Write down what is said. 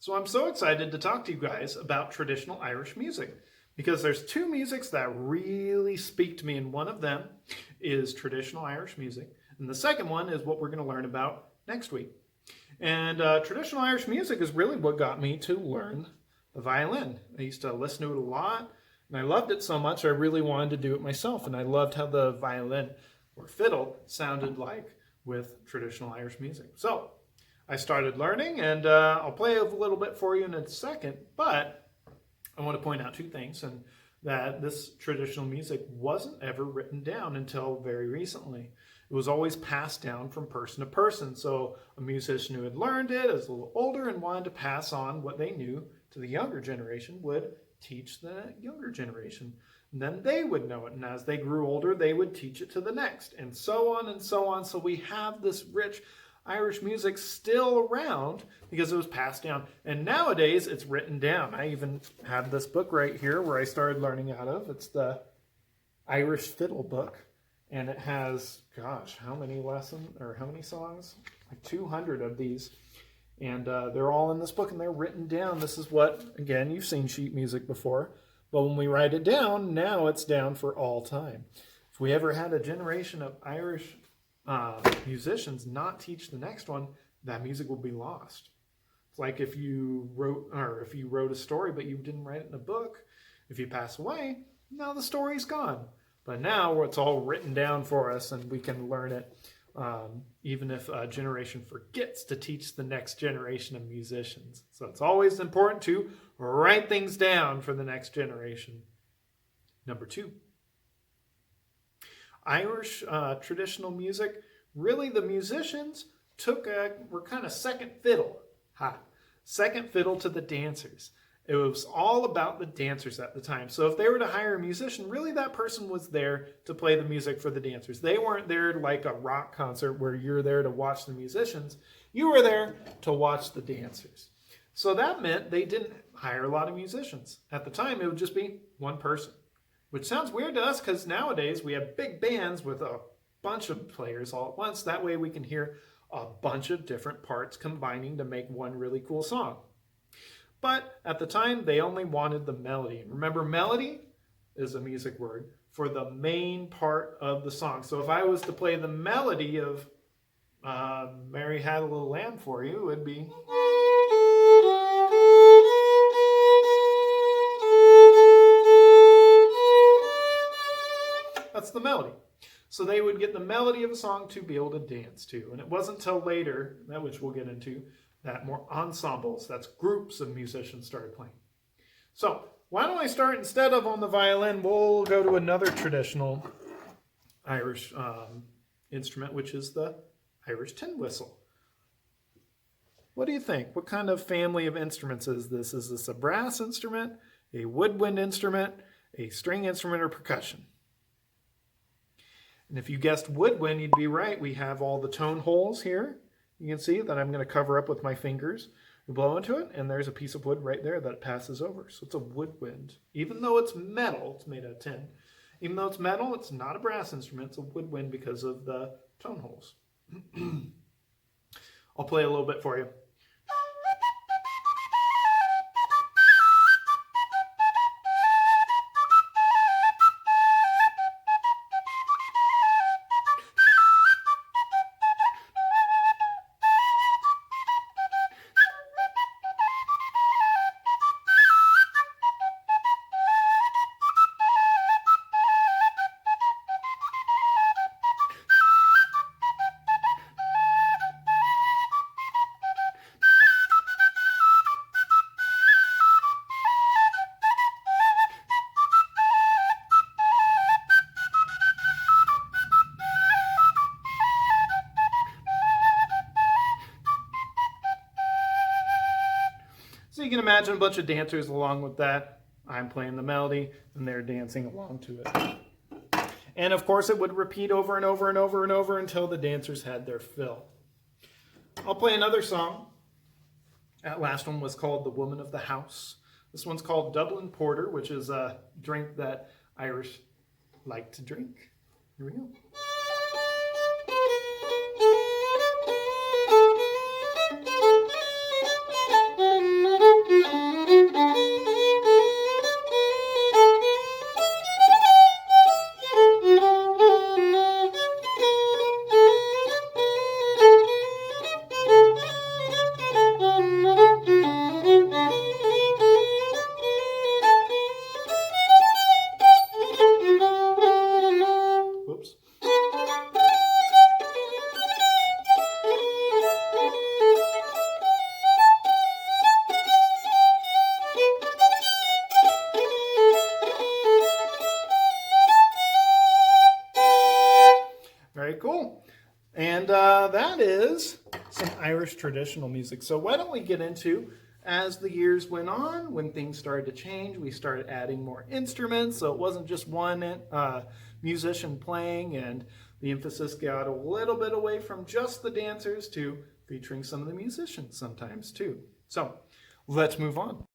So I'm so excited to talk to you guys about traditional Irish music because there's two musics that really speak to me, and one of them is traditional Irish music, and the second one is what we're going to learn about next week. And traditional Irish music is really what got me to learn the violin. I used to listen to it a lot, and I loved it so much I really wanted to do it myself, and I loved how the violin or fiddle sounded like with traditional Irish music. So I started learning, and I'll play a little bit for you in a second, but I want to point out two things, and that this traditional music wasn't ever written down until very recently. It was always passed down from person to person. So a musician who had learned it as a little older and wanted to pass on what they knew to the younger generation would teach the younger generation. And then they would know it. And as they grew older, they would teach it to the next, and so on and so on. So we have this rich Irish music still around because it was passed down. And nowadays it's written down. I even have this book right here where I started learning out of. It's the Irish Fiddle book. And it has, gosh, how many lessons or how many songs? Like 200 of these. And they're all in this book and they're written down. This is what, again, you've seen sheet music before. But when we write it down, now it's down for all time. If we ever had a generation of Irish musicians not teach the next one, that music will be lost. It's like if you wrote a story but you didn't write it in a book. If you pass away, now the story's gone. But now it's all written down for us and we can learn it even if a generation forgets to teach the next generation of musicians. So it's always important to write things down for the next generation. Number two, Irish traditional music, really the musicians were kind of second fiddle. Second fiddle to the dancers. It was all about the dancers at the time. So if they were to hire a musician, really that person was there to play the music for the dancers. They weren't there like a rock concert where you're there to watch the musicians. You were there to watch the dancers. So that meant they didn't hire a lot of musicians. At the time, it would just be one person, which sounds weird to us because nowadays we have big bands with a bunch of players all at once. That way we can hear a bunch of different parts combining to make one really cool song. But at the time, they only wanted the melody. Remember, melody is a music word for the main part of the song. So if I was to play the melody of Mary Had a Little Lamb for you, it would be... That's the melody. So they would get the melody of a song to be able to dance to. And it wasn't until later, which we'll get into, that more ensembles, that's groups of musicians, started playing. So why don't I start, instead of on the violin, we'll go to another traditional Irish instrument, which is the Irish tin whistle. What do you think? What kind of family of instruments is this? Is this a brass instrument, a woodwind instrument, a string instrument, or percussion? And if you guessed woodwind, you'd be right. We have all the tone holes here. You can see that I'm going to cover up with my fingers. We blow into it, and there's a piece of wood right there that it passes over. So it's a woodwind. Even though it's metal, it's made out of tin. Even though it's metal, it's not a brass instrument. It's a woodwind because of the tone holes. I'll play a little bit for you. So you can imagine a bunch of dancers along with that. I'm playing the melody and they're dancing along to it. And of course it would repeat over and over and over and over until the dancers had their fill. I'll play another song. That last one was called The Woman of the House. This one's called Dublin Porter, which is a drink that Irish like to drink. Here we go. that is some Irish traditional music. So why don't we get into, as the years went on, when things started to change, we started adding more instruments. So it wasn't just one musician playing, and the emphasis got a little bit away from just the dancers to featuring some of the musicians sometimes too. So let's move on.